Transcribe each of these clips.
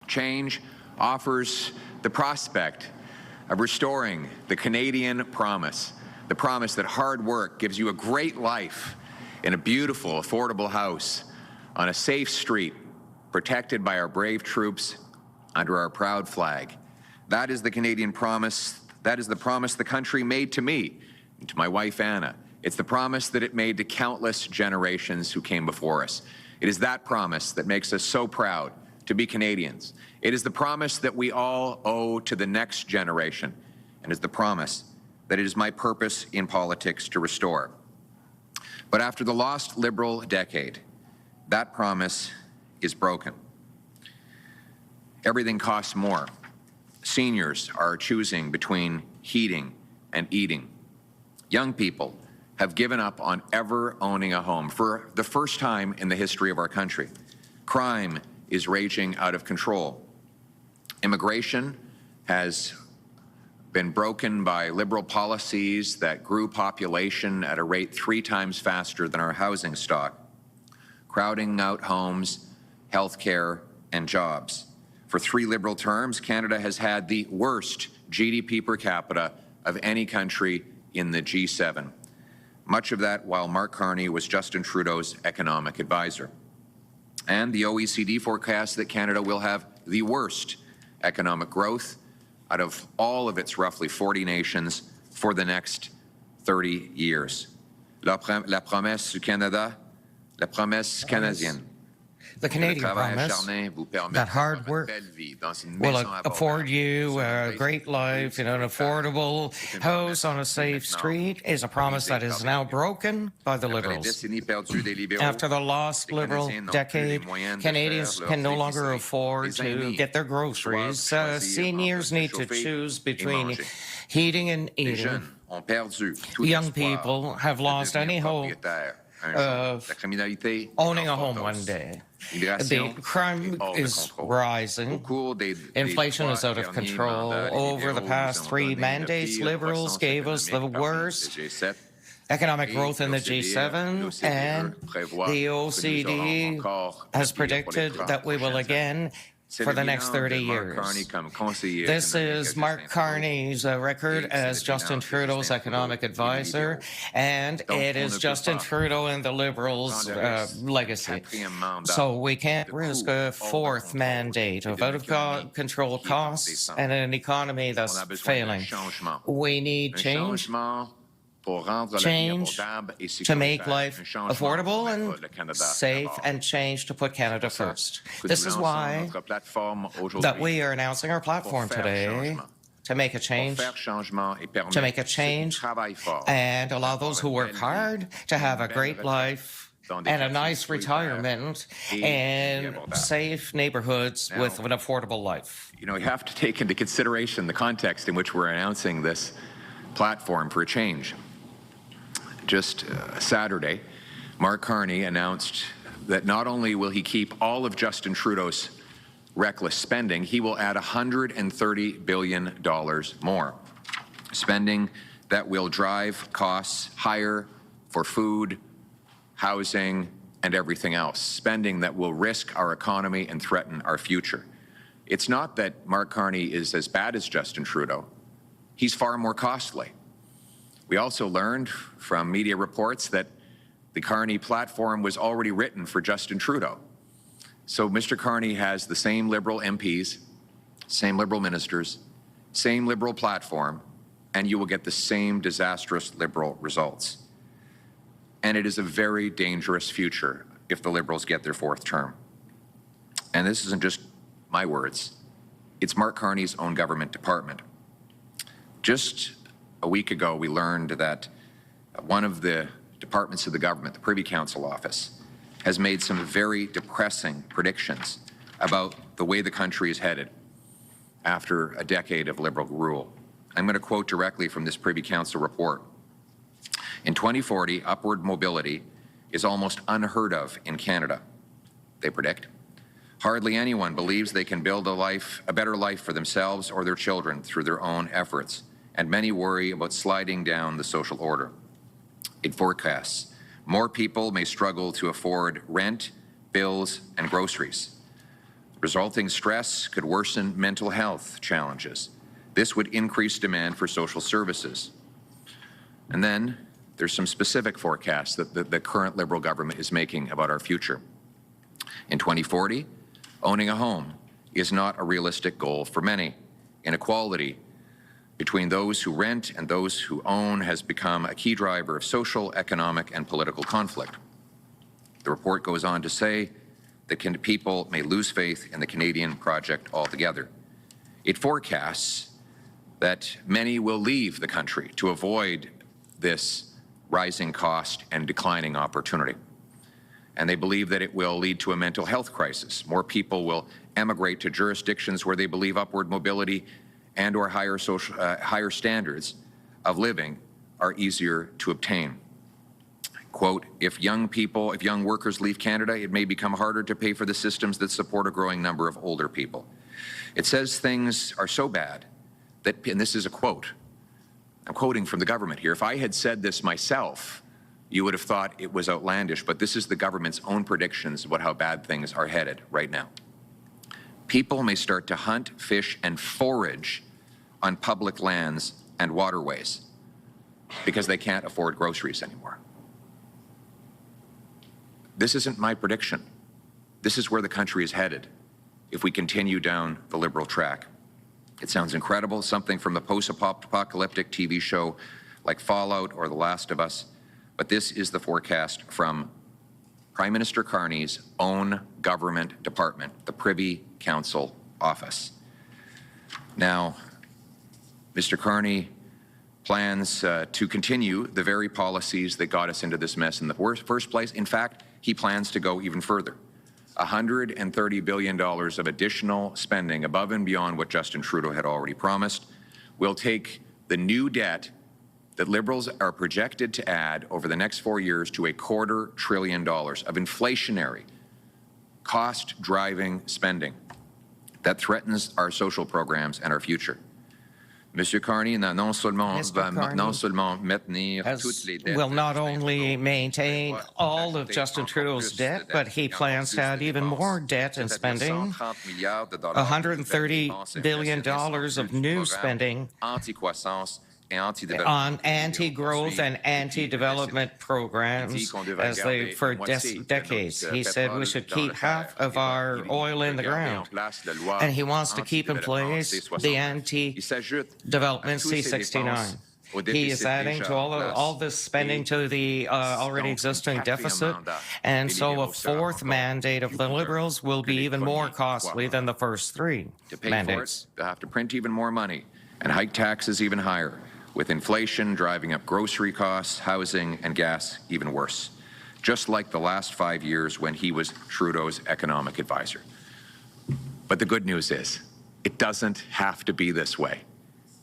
Change offers the prospect of restoring the Canadian promise, the promise that hard work gives you a great life in a beautiful, affordable house on a safe street, protected by our brave troops under our proud flag. That is the Canadian promise. That is the promise the country made to me and to my wife, Anna. It's the promise that it made to countless generations who came before us. It is that promise that makes us so proud to be Canadians. It is the promise that we all owe to the next generation, and is the promise that it is my purpose in politics to restore. But after the lost Liberal decade, that promise is broken. Everything costs more. Seniors are choosing between heating and eating. Young people have given up on ever owning a home for the first time in the history of our country. Crime is raging out of control. Immigration has been broken by Liberal policies that grew population at a rate 3 times faster than our housing stock, crowding out homes, health care, and jobs. For 3 Liberal terms, Canada has had the worst GDP per capita of any country in the G7. Much of that while Mark Carney was Justin Trudeau's economic advisor. And the OECD forecasts that Canada will have the worst economic growth out of all of its roughly 40 nations for the next 30 years. La promesse du Canada, la promesse canadienne. The Canadian promise that hard work will afford you a great life in an affordable house on a safe street is a promise that is now broken by the Liberals. After the lost Liberal decade, Canadians can no longer afford to get their groceries. Seniors need to choose between heating and eating. Young people have lost any hope of owning a home one day. The crime is rising. Inflation is out of control. Over the past 3 mandates, Liberals gave us the worst economic growth in the G7, and the OECD has predicted that we will again for the next 30 years. This is Mark Carney's record as Justin Trudeau's economic advisor, and it is Justin Trudeau and the Liberals' legacy. So we can't risk a 4th mandate of out-of-control costs and an economy that's failing. We need change to make life affordable and safe, and change to put Canada first. This is why that we are announcing our platform today to make a change, and allow those who work hard to have a great life and a nice retirement in safe neighborhoods with an affordable life. You know, we have to take into consideration the context in which we're announcing this platform for a change. Just Saturday, Mark Carney announced that not only will he keep all of Justin Trudeau's reckless spending, he will add $130 billion more. Spending that will drive costs higher for food, housing, and everything else. Spending that will risk our economy and threaten our future. It's not that Mark Carney is as bad as Justin Trudeau. He's far more costly. We also learned from media reports that the Carney platform was already written for Justin Trudeau. So Mr. Carney has the same Liberal MPs, same Liberal ministers, same Liberal platform, and you will get the same disastrous Liberal results. And it is a very dangerous future if the Liberals get their 4th term. And this isn't just my words. It's Mark Carney's own government department. Just a week ago, we learned that one of the departments of the government, the Privy Council office, has made some very depressing predictions about the way the country is headed after a decade of Liberal rule. I'm going to quote directly from this Privy Council report. In 2040, upward mobility is almost unheard of in Canada, they predict. Hardly anyone believes they can build a better life for themselves or their children through their own efforts, and many worry about sliding down the social order. It forecasts more people may struggle to afford rent, bills, and groceries. Resulting stress could worsen mental health challenges. This would increase demand for social services. And then there's some specific forecasts that the current Liberal government is making about our future. In 2040, owning a home is not a realistic goal for many. Inequality between those who rent and those who own has become a key driver of social, economic, and political conflict. The report goes on to say that people may lose faith in the Canadian project altogether. It forecasts that many will leave the country to avoid this rising cost and declining opportunity. And they believe that it will lead to a mental health crisis. More people will emigrate to jurisdictions where they believe upward mobility and or higher standards of living are easier to obtain. Quote, if young workers leave Canada, it may become harder to pay for the systems that support a growing number of older people. It says things are so bad that, and this is a quote, I'm quoting from the government here, if I had said this myself, you would have thought it was outlandish, but this is the government's own predictions about how bad things are headed right now. People may start to hunt, fish, and forage on public lands and waterways because they can't afford groceries anymore. This isn't my prediction. This is where the country is headed if we continue down the Liberal track. It sounds incredible, something from a post-apocalyptic TV show like Fallout or The Last of Us, but this is the forecast from Prime Minister Carney's own government department, the Privy Council Office. Now, Mr. Carney plans to continue the very policies that got us into this mess in the first place. In fact, he plans to go even further. $130 billion of additional spending above and beyond what Justin Trudeau had already promised will take the new debt that Liberals are projected to add over the next 4 years to $250 billion of inflationary, cost-driving spending that threatens our social programs and our future. Monsieur Carney will not only maintain all of Justin Trudeau's debt, but he plans to add even more debt and spending, $130 billion of new spending on anti-growth and anti-development programs for decades. He said we should keep half of our oil in the ground, and he wants to keep in place the anti-development C-69. He is adding to all this spending to the already existing deficit, and so a fourth mandate of the Liberals will be even more costly than the first three mandates. They'll have to print even more money and hike taxes even higher, with inflation driving up grocery costs, housing, and gas even worse, just like the last 5 years when he was Trudeau's economic advisor. But the good news is, it doesn't have to be this way.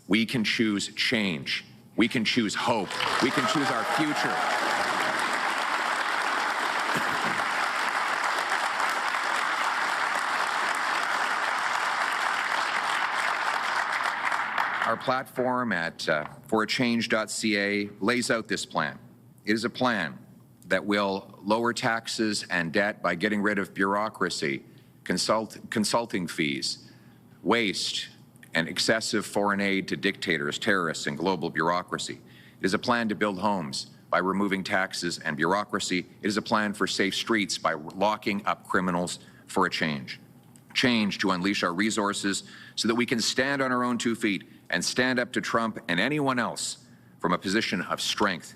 We can choose change. We can choose hope. We can choose our future. Our platform at forachange.ca lays out this plan. It is a plan that will lower taxes and debt by getting rid of bureaucracy, consulting fees, waste, and excessive foreign aid to dictators, terrorists, and global bureaucracy. It is a plan to build homes by removing taxes and bureaucracy. It is a plan for safe streets by locking up criminals for a change. Change to unleash our resources so that we can stand on our own 2 feet and stand up to Trump and anyone else from a position of strength.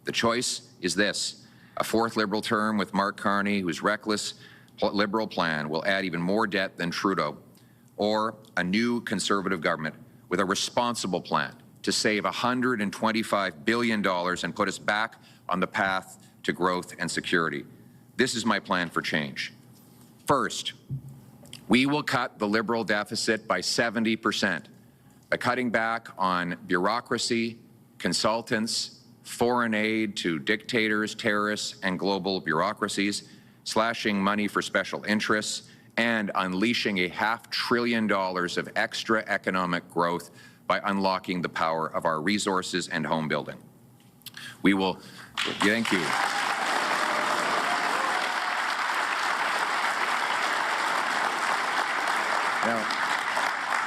The choice is this: a fourth Liberal term with Mark Carney, whose reckless Liberal plan will add even more debt than Trudeau, or a new Conservative government with a responsible plan to save $125 billion and put us back on the path to growth and security. This is my plan for change. First, we will cut the Liberal deficit by 70%. By cutting back on bureaucracy, consultants, foreign aid to dictators, terrorists, and global bureaucracies, slashing money for special interests, and unleashing $500 billion of extra economic growth by unlocking the power of our resources and home building. We will, thank you. Now,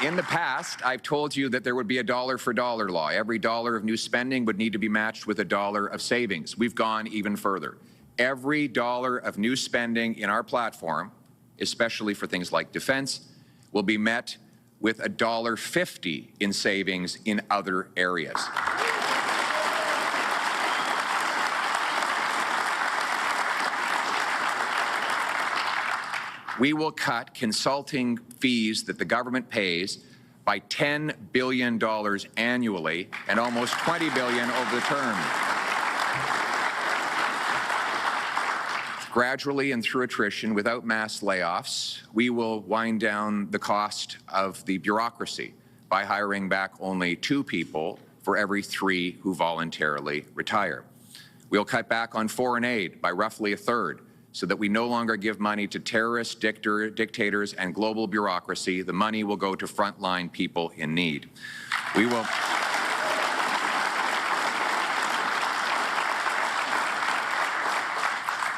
in the past, I've told you that there would be a dollar for dollar law. Every dollar of new spending would need to be matched with a dollar of savings. We've gone even further. Every dollar of new spending in our platform, especially for things like defense, will be met with $1.50 in savings in other areas. We will cut consulting fees that the government pays by $10 billion annually and almost $20 billion over the term. Gradually and through attrition, without mass layoffs, we will wind down the cost of the bureaucracy by hiring back only 2 people for every 3 who voluntarily retire. We'll cut back on foreign aid by roughly 1/3 so that we no longer give money to terrorists, dictators, and global bureaucracy. The money will go to frontline people in need. We will...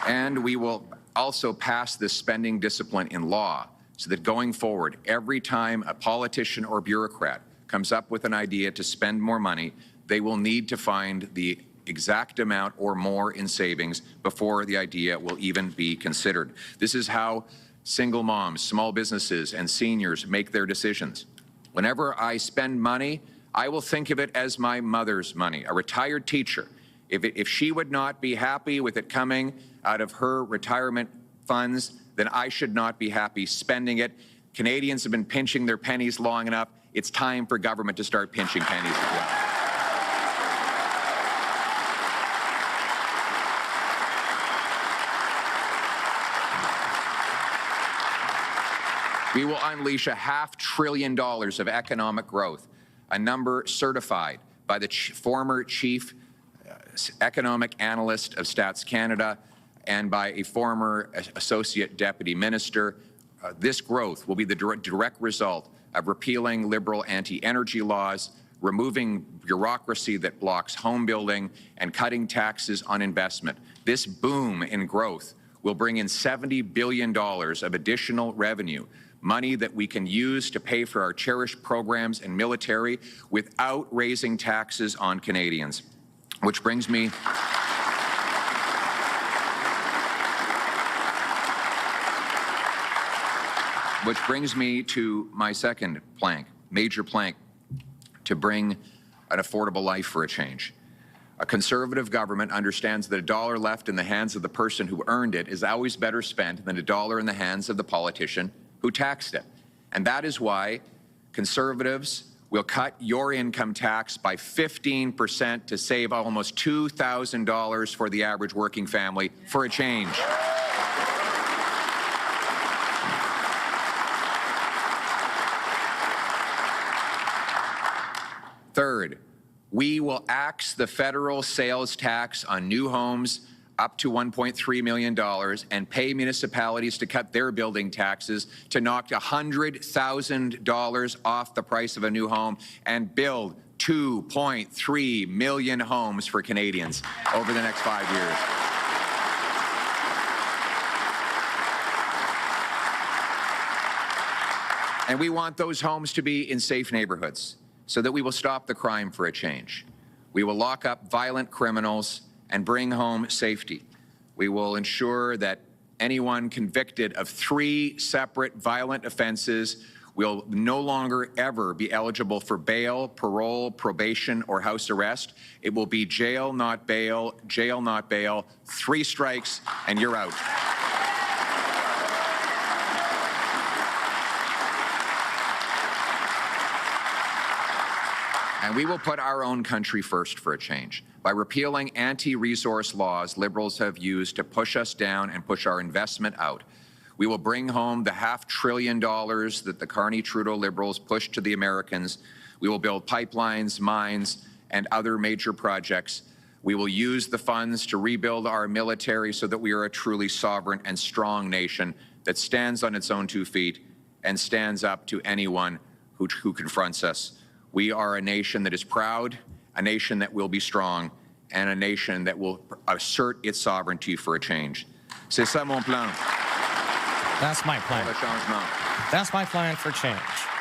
And we will also pass this spending discipline in law so that going forward, every time a politician or bureaucrat comes up with an idea to spend more money, they will need to find the exact amount or more in savings before the idea will even be considered. This is how single moms, small businesses, and seniors make their decisions. Whenever I spend money, I will think of it as my mother's money, a retired teacher. If she would not be happy with it coming out of her retirement funds, then I should not be happy spending it. Canadians have been pinching their pennies long enough. It's time for government to start pinching pennies as well. We will unleash $500 billion of economic growth, a number certified by the former chief economic analyst of Stats Canada and by a former associate deputy minister. This growth will be the direct result of repealing liberal anti-energy laws, removing bureaucracy that blocks home building, and cutting taxes on investment. This boom in growth will bring in $70 billion of additional revenue, money that we can use to pay for our cherished programs and military without raising taxes on Canadians. Which brings me to my second plank, major plank, to bring an affordable life for a change. A Conservative government understands that $1 left in the hands of the person who earned it is always better spent than $1 in the hands of the politician who taxed it. And that is why Conservatives will cut your income tax by 15% to save almost $2,000 for the average working family for a change. Third, we will axe the federal sales tax on new homes up to $1.3 million and pay municipalities to cut their building taxes to knock $100,000 off the price of a new home and build 2.3 million homes for Canadians over the next 5 years. And we want those homes to be in safe neighborhoods so that we will stop the crime for a change. We will lock up violent criminals and bring home safety. We will ensure that anyone convicted of 3 separate violent offenses will no longer ever be eligible for bail, parole, probation, or house arrest. It will be jail, not bail, jail, not bail, 3 strikes, and you're out. And we will put our own country first for a change. By repealing anti-resource laws Liberals have used to push us down and push our investment out, we will bring home the $500 billion that the Carney-Trudeau Liberals pushed to the Americans. We will build pipelines, mines, and other major projects. We will use the funds to rebuild our military so that we are a truly sovereign and strong nation that stands on its own 2 feet and stands up to anyone who confronts us. We are a nation that is proud, a nation that will be strong, and a nation that will assert its sovereignty for a change. C'est ça mon plan. That's my plan. Pour le changement. That's my plan for change.